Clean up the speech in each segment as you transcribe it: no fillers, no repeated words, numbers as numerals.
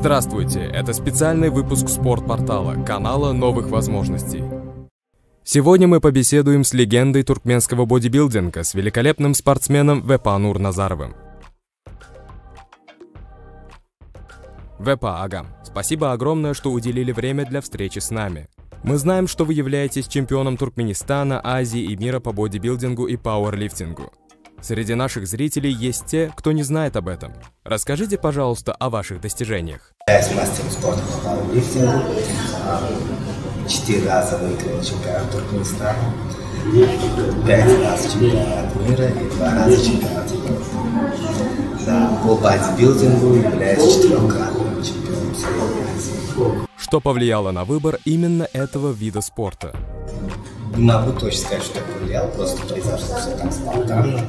Здравствуйте, это специальный выпуск спортпортала, канала новых возможностей. Сегодня мы побеседуем с легендой туркменского бодибилдинга, с великолепным спортсменом Вепа Нурназаровым. Вепа Агам, спасибо огромное, что уделили время для встречи с нами. Мы знаем, что вы являетесь чемпионом Туркменистана, Азии и мира по бодибилдингу и пауэрлифтингу. Среди наших зрителей есть те, кто не знает об этом. Расскажите, пожалуйста, о ваших достижениях. Я являюсь мастером спорта по пауэрлифтингу. 4 раза выиграл чемпионат Туркменистана, 5 раз чемпионат мира и 2 раза чемпионат Европы. Да, по бодибилдингу являюсь 4-кратным чемпионом Средней Азии. Что повлияло на выбор именно этого вида спорта? Не могу точно сказать, что повлиял, просто произошло все так спонтанно.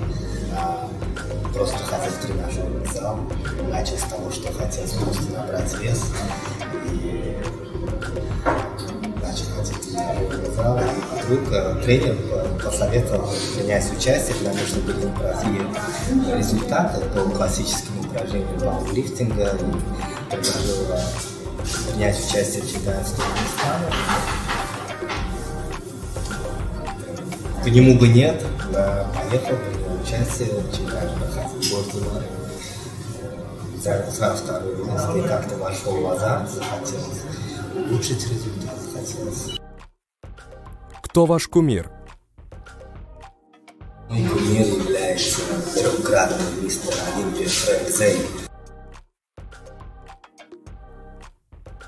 Просто ходил в тренажерный зал, начал с того, что хотел просто набрать вес. И начал ходить в тренажерный зал. И вдруг тренер посоветовал принять участие, потому что были неплохие результаты по классическим упражнениям пауэрлифтинга. И предложил принять участие в чемпионате Туркменистана. По нему бы нет, поехал, принял участие, чемпионат проходил год, занял второе место и как-то вошел в азарт, захотелось улучшить результат, захотелось. Кто ваш кумир? Мой кумир является 3-кратный мистер Олимпия Фрэнк Зейн.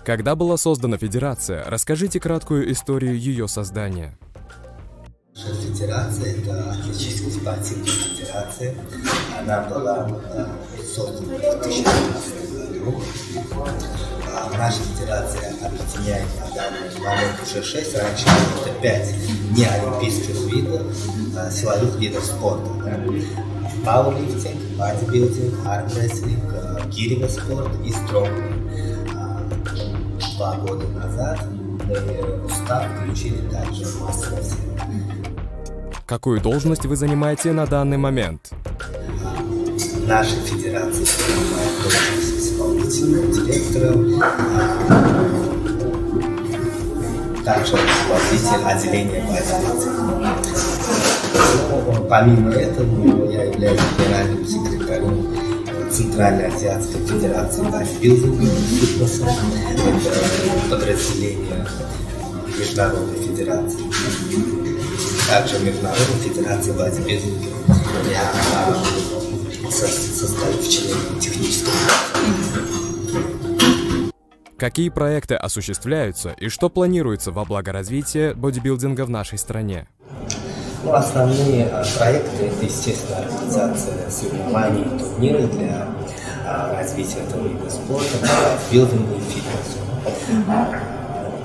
Когда была создана федерация, расскажите краткую историю ее создания. Наша федерация – это атлетическая спортивная федерация. Она была создана в 2012 году. Наша федерация объединяет на данный момент уже 6, раньше это 5 неолимпийских видов, силовых видов спорта. Пауэрлифтинг, бодибилдинг, армрестлинг, гиревый спорт и стронгмен. 2 года назад мы в устав включили также массовое соревнование. Какую должность вы занимаете на данный момент? Наша федерация занимает должность исполнительного директора, также руководитель отделения бодибилдинга. Помимо этого, я являюсь генеральным секретарем Центральной Азиатской Федерации бодибилдинга и фитнеса. Это подразделение Международной Федерации. Также Международной Федерации бодибилдинга я состою в члене технического. Какие проекты осуществляются и что планируется во благо развития бодибилдинга в нашей стране? Основные проекты – это, естественно, организация соревнований и турниров для развития этого вида спорта, бодибилдинга и фитнеса.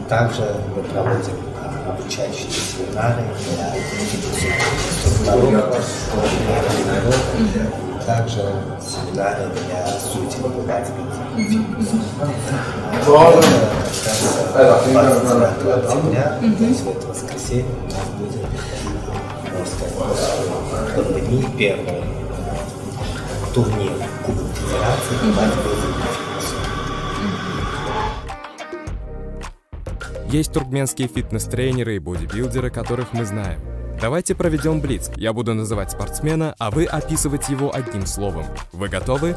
Также мы проводим обучающие семинары для фитнес-инструкторов, также семинары для судей по бодибилдингу. 29 октября, то есть в это воскресенье, у нас будет, можно сказать, после пандемии первый турнир Кубок Федерации по бодибилдингу и фитнесу. Есть туркменские фитнес-тренеры и бодибилдеры, которых мы знаем. Давайте проведем блиц. Я буду называть спортсмена, а вы описывать его одним словом. Вы готовы?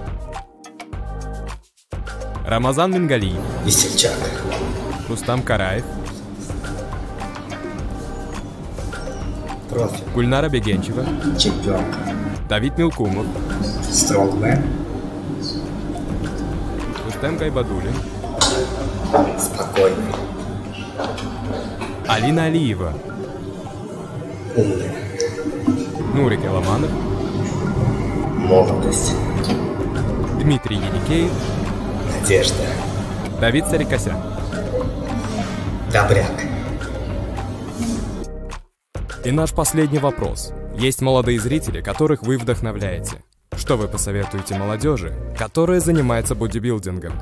Рамазан Мингалиев. Весельчак. Рустам Караев. Профи. Гульнара Бегенчева. Чемпионка. Давид Милкумов. Стронгмен. Рустем Гайбадуллин. Спокойный. Алина Алиева. Умный. Нурик Эламанов. Молодость. Дмитрий Еникеев. Надежда. Давид Сарикосян. Добряк. И наш последний вопрос. Есть молодые зрители, которых вы вдохновляете. Что вы посоветуете молодежи, которая занимается бодибилдингом?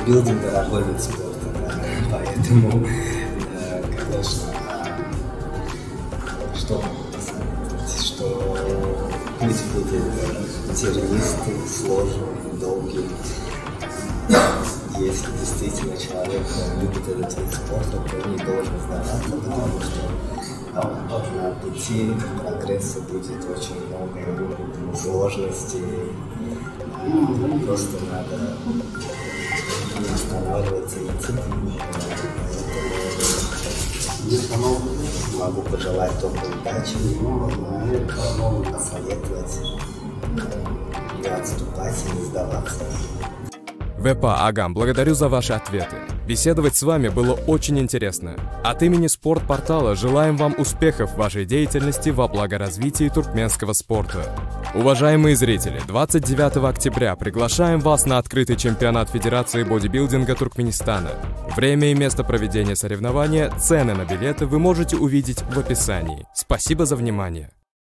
Бодибилдинг – дорогой вид спорта, да? Поэтому, конечно, что посоветовать, что Путь будет тернистый, сложный, долгий. Если действительно человек любит этот вид спорта, то не должен сдаваться, потому что на пути прогресса будет очень много сложностей. Просто надо не останавливаться и идти. Поэтому могу пожелать только удачи, посоветовать не отступать и не сдаваться. Вепа Агам, благодарю за ваши ответы. Беседовать с вами было очень интересно. От имени спортпортала желаем вам успехов в вашей деятельности во благо развития туркменского спорта. Уважаемые зрители, 29 октября приглашаем вас на открытый чемпионат Федерации бодибилдинга Туркменистана. Время и место проведения соревнования, цены на билеты вы можете увидеть в описании. Спасибо за внимание.